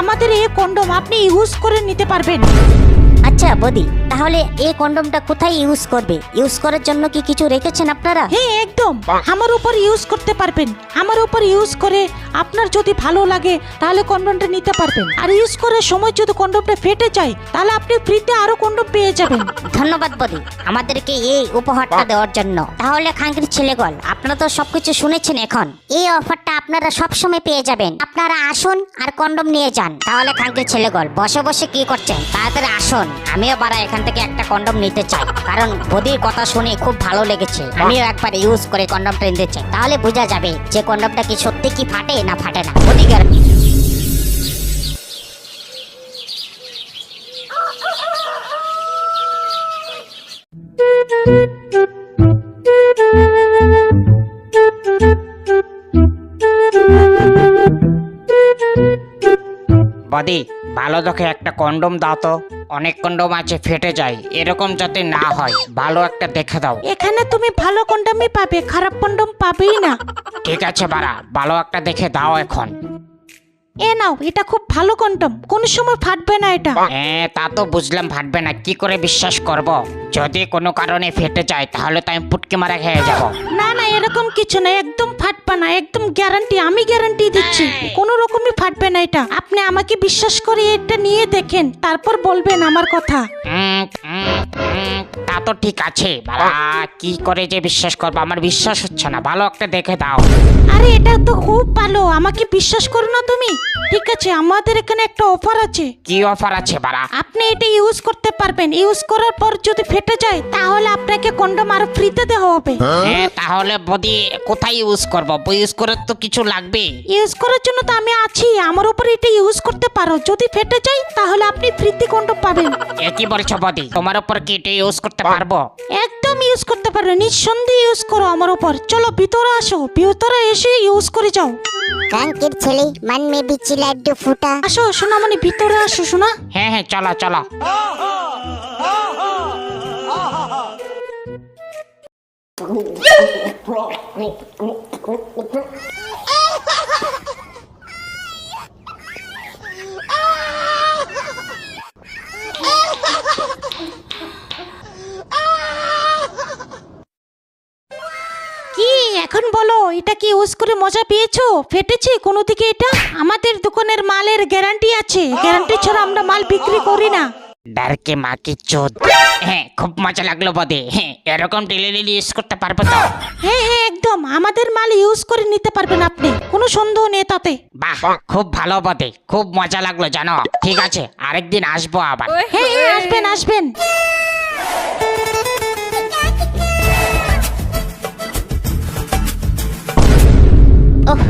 আমাদের এই কন্ডম আপনি ইউজ করে নিতে পারবেন। আচ্ছা বৌদি, তাহলে এই কন্ডমটা কোথায় ইউজ করবে? ইউজ করার জন্য কি কিছু রেখেছেন আপনারা? হ্যাঁ একদম, আমার উপর ইউজ করতে পারবেন। আমার উপর ইউজ করে আপনার যদি ভালো লাগে তাহলে কন্ডমটা নিতে পারবেন। আর ইউজ করার সময় যদি কন্ডমটা ফেটে যায় তাহলে আপনি ফ্রিতে আরো কন্ডম পেয়ে যাবেন। ধন্যবাদ বৌদি আমাদেরকে এই উপহারটা দেওয়ার জন্য। তাহলে খাঙ্কির ছেলেগল, আপনারা তো সবকিছু শুনেছেন। এখন এই অফারটা আপনারা সব সময় পেয়ে যাবেন। আপনারা আসুন আর কন্ডম নিয়ে যান। তাহলে খাঙ্কির ছেলেগল বসে বসে কি করছেন? তাড়াতাড়ি আসুন, আমিও বারা এখান থেকে একটা কন্ডম নিতে চাই, কারণ বৌদির কথা শুনে খুব ভালো লেগেছে। আমিও একবার ইউজ করে কন্ডমটা নিতে চাই, তাহলে বোঝা যাবে যে কন্ডমটা কি সত্যি কি ফাটে না ফাটে না। বৌদি গ্যারান্টি। বদি ভালো দেখে একটা কন্ডম দাও তো, অনেক কন্ডম আছে ফেটে যায়, এরকম যাতে না হয় ভালো একটা দেখে দাও। এখানে তুমি ভালো কন্ডমই পাবে, খারাপ কন্ডম পাবেই না। ঠিক আছে বাড়া, ভালো একটা দেখে দাও এখন। এ নাও, এটা খুব ভালো কন্ডম, কোনো সময় ফাটবে না এটা। হ্যাঁ তা তো বুঝলাম ফাটবে না, কি করে বিশ্বাস করব? যদি কোনো কারণে ফেটে যায় তাহলে তো আমি পুটকি মারা খেয়ে যাব। না না, এরকম কিছু না, একদম ফাটবে না, একদম গ্যারান্টি, আমি গ্যারান্টি দিচ্ছি কোনো রকমই ফাটবে না এটা। আপনি আমাকে বিশ্বাস করে এটা নিয়ে দেখেন, তারপর বলবেন আমার কথা। তা তো ঠিক আছে বাড়া, কি করে যে বিশ্বাস করবো, আমার বিশ্বাস হচ্ছে না, ভালো একটা দেখে দাও। আরে এটা তো খুব ভালো, আমাকে বিশ্বাস করো না তুমি? ঠিক আছে, আমাদের এখানে একটা অফার আছে। কি অফার আছে বাড়া? আপনি এটা ইউজ করতে পারবেন, ইউজ করার পর যদি ফেটে যায় তাহলে আপনাকে কন্ডম আরো ফ্রিতে দেওয়া হবে। হ্যাঁ তাহলে বদি কোথায় ইউজ করবো? ইউজ করে তো কিছু লাগবে। ইউজ করার জন্য তো আমি আছি, আমার উপর এটা ইউজ করতে পারো। যদি ফেটে যায় তাহলে আপনি ফ্রিতে কন্ডম পাবেন। এ কি বলছো বদি, তোমার উপর কি এটা ইউজ করতে পারবো? একদম ইউজ করতে পারো, নিঃসন্দেহে ইউজ করো আমার উপর। চলো ভিতরে আসো, ভিতরে এসে ইউজ করে যাও। খাঙ্কির ছেলে মান মে বিচি লাড্ডু ফুটা। আসো সোনামণি, ভিতরে আসো সোনা। হ্যাঁ হ্যাঁ চলো চলো। কি এখন বলো, এটা কি ইউজ করে মজা পেয়েছো? ফেটেছে কোনো দিকে? এটা আমাদের দোকানের মালের গ্যারান্টি আছে, গ্যারান্টি ছাড়া আমরা মাল বিক্রি করি না। ডারকে মা কি চোদ। হ্যাঁ খুব মজা লাগলো বদি, হ্যাঁ এরকম ডেলি ইউজ করতে পারবো তো? হ্যাঁ হ্যাঁ একদম, আমাদের মাল ইউজ করে নিতে পারবেন আপনি, কোনো সন্দেহ নেই তাতে। বাহ খুব ভালো বদি, খুব মজা লাগলো জানো। ঠিক আছে আরেকদিন আসবো আবার। হ্যাঁ হ্যাঁ আসবেন আসবেন। ওহ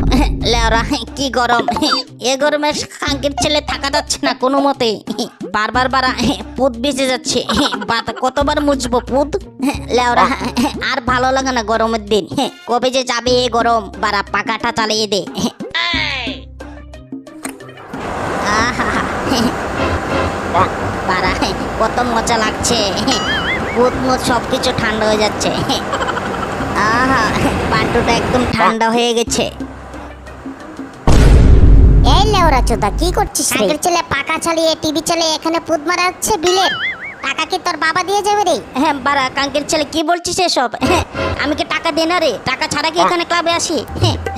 লেওরা, কি গরম! এ গরমে খাঙ্কির ছেলে থাকা যাচ্ছে না কোনো মতে। বারবার বারা পুত বেঁচে যাচ্ছে। কতবার মুছবো পুত? লেওরা আর ভালো লাগে না গরমের দিন। কবে যে যাবে এ গরম, বারা পাখাটা চালিয়ে দে। বারা কত মজা লাগছে, পুত মুত সবকিছু ঠান্ডা হয়ে যাচ্ছে। আহা, পান্টুটা একদম ঠান্ডা হয়ে গেছে। এই লেওরা চোদা, কি করছিস রে? কাকের ছেলে পাকা চালিয়ে টিভি চালিয়ে এখানে পুত মারা হচ্ছে বিলের টাকা কি তোর বাবা দিয়ে যাবে রে? হ্যাঁ বারা, কাঙ্কের ছেলে কি বলছিস এসব? আমি কি টাকা দিই না রে? টাকা ছাড়া কি এখানে ক্লাবে আসি?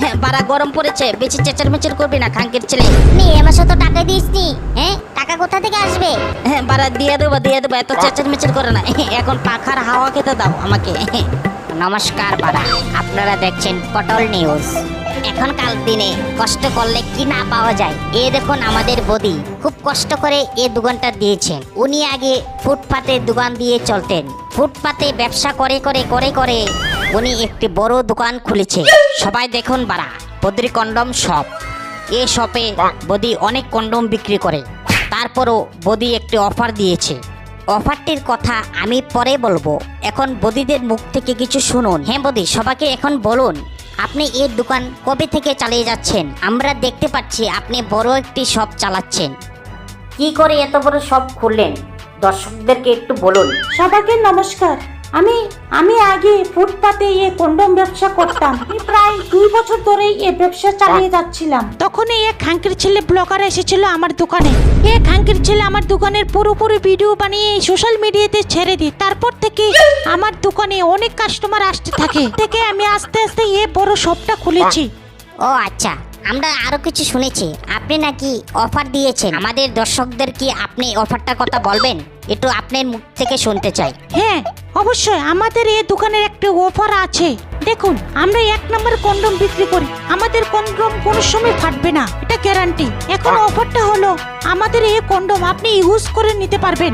হ্যাঁ বারা, গরম পড়েছে, বেশি চেঁচার মেচার করবি না কাঙ্কের ছেলে। এ মাসে তো টাকা দিস নি, হ্যাঁ টাকা কোথা থেকে আসবে? হ্যাঁ বারা, দিয়ে দেবো, এত চেঁচার মেচার করে না। এখন পাখার হাওয়া খেতে দাও আমাকে। নমস্কার বারা, আপনারা দেখছেন পটল নিউজ। এখনকার দিনে কষ্ট করলে কি না পাওয়া যায়। এ দেখুন আমাদের বদি খুব কষ্ট করে এ দোকানটা দিয়েছেন। উনি আগে ফুটপাতে দোকান দিয়ে চলতেন, ফুটপাতে ব্যবসা করে করে করে করে উনি একটি বড় দোকান খুলেছে। সবাই দেখুন বারা, বদির কন্ডম শপ। এ শপে বদি অনেক কন্ডম বিক্রি করে। তারপরও বদি একটি অফার দিয়েছে। অফারটির কথা আমি পরে বলবো, এখন বদিদের মুখ থেকে কিছু শুনুন। হ্যাঁ বদি, সবাইকে এখন বলুন আপনি এই দোকান কবে থেকে চালিয়ে যাচ্ছেন? আমরা দেখতে পাচ্ছি আপনি বড় একটি শপ চালাচ্ছেন। কি করে এত বড় শপ খুললেন? দর্শকদেরকে একটু বলুন। সবাইকে নমস্কার, আমি আমি আগে ফুটপাতে কন্ডম ব্যবসা করতাম। আমি প্রায় 2 বছর ধরেই ব্যবসা চালিয়ে যাচ্ছিলাম। তখনই এক খাঙ্কির ছেলে ব্লগার এসেছিল আমার দোকানে। খাঙ্কির ছেলে আমার দোকানের পুরোপুরি ভিডিও বানিয়ে সোশ্যাল মিডিয়াতে ছেড়ে দিই। তারপর থেকে আমার দোকানে অনেক কাস্টমার আসতে থাকে। থেকে আমি আস্তে আস্তে বড় শপটা খুলেছি। ও আচ্ছা, আমরা আরো কিছু শুনেছি আপনি নাকি অফার দিয়েছেন। আমাদের দর্শকদের কি আপনি অফারটার কথা বলবেন? একটু আপনার মুখ থেকে শুনতে চাই। হ্যাঁ অবশ্যই, আমাদের এই দোকানের একটা অফার আছে। দেখুন, আমরা 1 নম্বর কন্ডম বিক্রি করি। আমাদের কন্ডম কোনো সময় ফাটবে না, এটা গ্যারান্টি। এখন অফারটা হলো, আমাদের এই কন্ডম আপনি ইউজ করে নিতে পারবেন।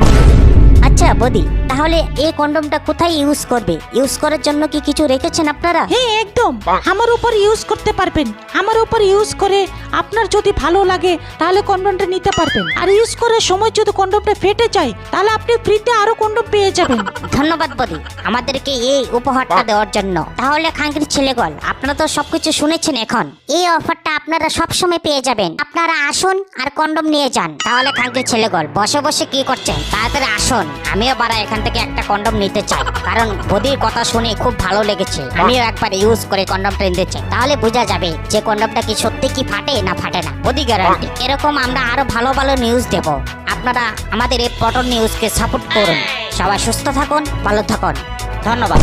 আচ্ছা বদি, তাহলে এই কন্ডমটা কোথায় ইউজ করবে? ইউজ করার জন্য কি কিছু রেখেছেন আপনারা? হ্যাঁ একদম, আমার উপর ইউজ করতে পারবেন। আমার উপর ইউজ করে আপনার যদি ভালো লাগে তাহলে কন্ডমটা নিতে পারবেন। আর ইউজ করার সময় যদি কন্ডমটা ফেটে যায় তাহলে আপনি ফ্রিতে আরো কন্ডম পেয়ে যাবেন। ধন্যবাদ বদি আমাদেরকে এই উপহারটা দেওয়ার জন্য। তাহলে খাঙ্কির ছেলেগল, আপনারা তো সবকিছু শুনেছেন। এখন এই অফারটা আপনারা সব সময় পেয়ে যাবেন। আপনারা আসুন আর কন্ডম নিয়ে যান। তাহলে খাঙ্কির ছেলেগল, বসে বসে কি করছেন? তাড়াতাড়ি আসুন, আমিও বারা এখান থেকে একটা কন্ডম নিতে চাই। কারণ বদির কথা শুনে খুব ভালো লেগেছে। আমিও একবার ইউজ করে কন্ডমটা নিতে চাই। তাহলে বোঝা যাবে যে কন্ডমটা কি সত্যি কি ফাটে না ফাটে না। বদি গ্যারান্টি। এরকম আমরা আরো ভালো ভালো নিউজ দেব। আপনারা আমাদের এই পটন নিউজকে সাপোর্ট করুন। সবাই সুস্থ থাকুন, ভালো থাকুন। ধন্যবাদ।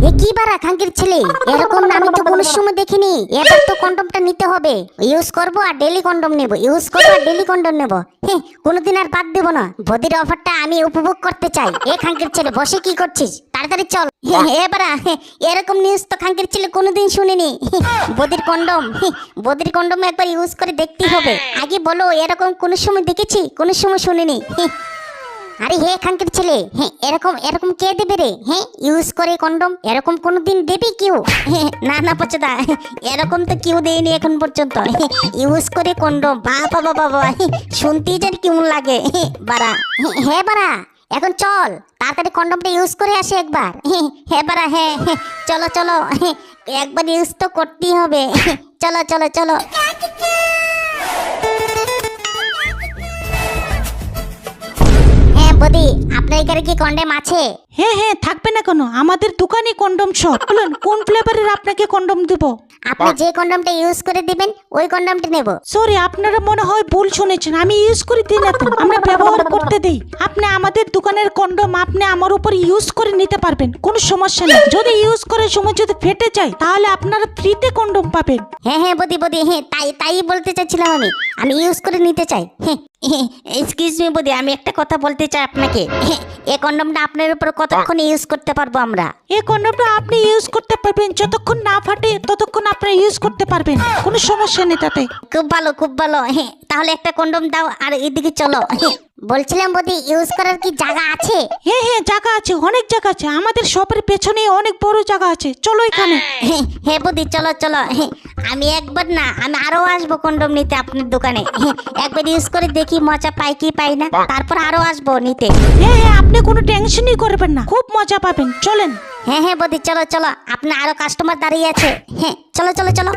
এ কি বারা খাঙ্কির ছেলে, এরকম আমি তো কোনো সময় দেখিনি। এবার তো কন্ডমটা নিতে হবে। ইউজ করব আর ডেলি কন্ডম নেব, ইউজ করব আর ডেলি কন্ডম নেব। হ্যাঁ, কোনোদিন আর বাদ দেব না। বদির অফারটা আমি উপভোগ করতে চাই। এ খাঙ্কির ছেলে, বসে কি করছিস? তাড়াতাড়ি চল। এবারা এরকম নিউজ তো খাঙ্কির ছেলে কোনোদিন শুনিনি। বদির কন্ডম, বদির কন্ডম একবার ইউজ করে দেখতেই হবে। আগে বলো, এরকম কোনো সময় দেখেছি? কোনো সময় শুনিনি। আরে হে খাঙ্কির ছেলে, এরকম এরকম কে দেবে রে? ইউজ করে কন্ডম এরকম কোনোদিন দেবে কেউ? না না পচদা, এরকম তো কেউ দেয়নি এখন পর্যন্ত। ইউজ করে কন্ডম, বাবা বাবা বাবা, শুনতেই যেন কেমন লাগে বারা। হ্যাঁ বারা, এখন চল তাড়াতাড়ি কন্ডমটা ইউজ করে আসে একবার। হ্যাঁ বারা, হ্যাঁ চলো চলো, একবার ইউজ তো করতেই হবে। চলো চলো চলো। বদি, আপনার এখানে কি কন্ডম আছে? হ্যাঁ হ্যাঁ, থাকবে না কেন? আমাদের দোকানে কন্ডম শপ। বলুন কোন ফ্লেভারের আপনাকে কন্ডম দেব? আপনি যে কন্ডমটা ইউজ করে দিবেন ওই কন্ডমটা নেব। সরি, আপনারা মনে হয় ভুল শুনেছেন। আমি ইউজ করে দিই না তো, আমরা ব্যবহার করতে দেই। আপনি আমাদের দোকানের কন্ডম আপনি আমার উপর ইউজ করে নিতে পারবেন, কোনো সমস্যা নেই। যদি ইউজ করার সময় যদি ফেটে যায় তাহলে আপনারা ফ্রিতে কন্ডম পাবেন। হ্যাঁ হ্যাঁ বদি বদি, তাই বলতে চাইছিলাম। আমি ইউজ করে নিতে চাই। এক্সকিউজ মি বদি, আমি একটা কথা বলতে চাই আপনাকে। এই কন্ডমটা আপনার উপর কতক্ষণ ইউজ করতে পারবো আমরা? এই কন্ডমটা আপনি ইউজ করতে পারবেন যতক্ষণ না ফাটে, ততক্ষণ আপনি ইউজ করতে পারবেন, কোনো সমস্যা নেই তাতে। খুব ভালো খুব ভালো। তাহলে একটা কন্ডম দাও আর এদিকে চলো। বলছিলাম বদি, ইউজ করার কি জায়গা আছে? হ্যাঁ হ্যাঁ, জায়গা আছে, অনেক জায়গা আছে। আমাদের শপের পেছনে অনেক বড় জায়গা আছে, চলো এখানে। হ্যাঁ বদি, চলো চলো। আমি একবার না, আমি আরো আসবো কন্ডম নিতে আপনার দোকানে। একবার ইউজ করে দেখি মজা পাই কি পাই না, তারপর আরো আসবো নিতে। হ্যাঁ হ্যাঁ, আপনি কোনো টেনশনই করবেন না, খুব মজা পাবেন, চলেন। হ্যাঁ হ্যাঁ বদি, চলো চলো, আপনার আরো কাস্টমার দাঁড়িয়ে আছে। হ্যাঁ চলো চলো চলো।